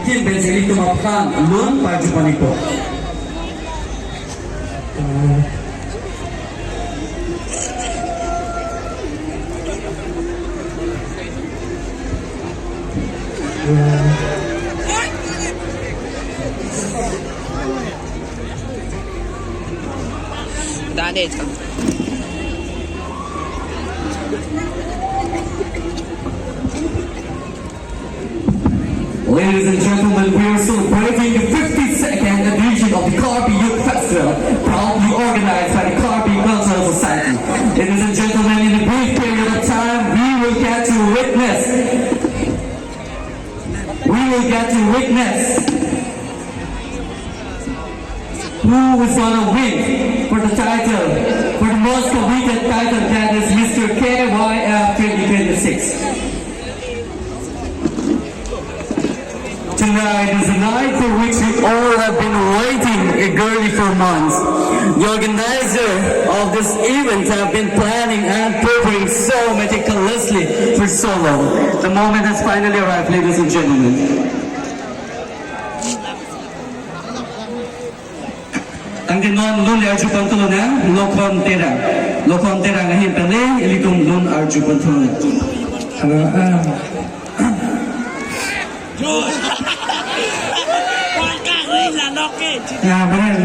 Kin ben sili tumapkan lun parjupaniko. Dane ka. Ladies and gentlemen, we are celebrating the 52nd edition of the Karbi Youth Festival, proudly organized by the Karbi Cultural Society. Ladies and gentlemen, in a brief period of time, we will get to witness who is gonna win for the title, for the most coveted title, that is Mr. KYF 2026. Tonight is a night for which we all have been waiting eagerly for months. The organizer of this event have been planning and preparing so meticulously for so long. The moment has finally arrived, ladies and gentlemen. Ang dinon lun arju pantulo na lokon tera ngahin pele ilitum lun arju pantulo. Hello. Ya, benar.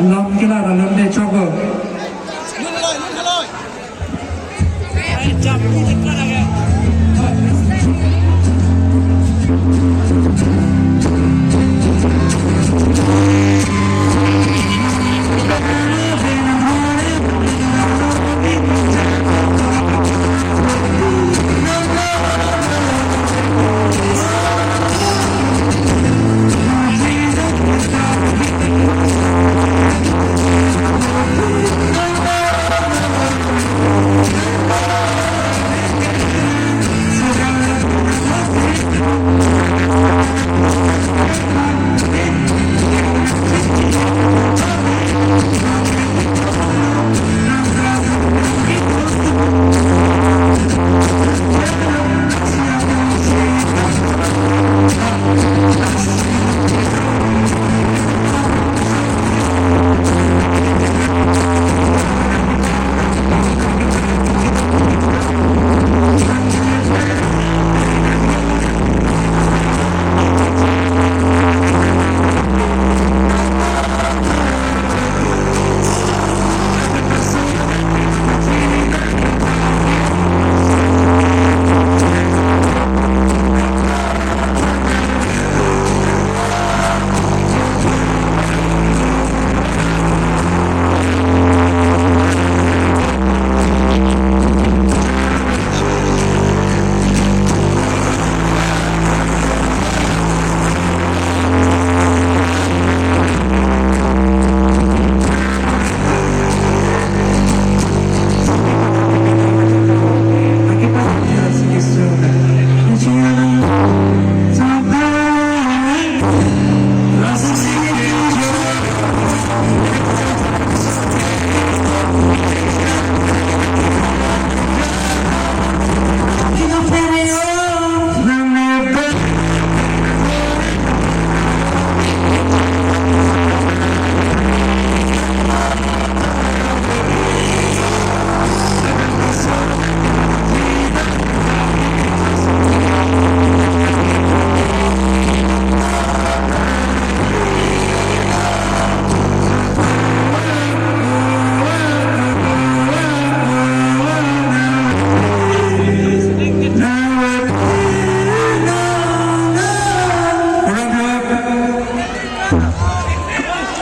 Lom kita dalam deh coba.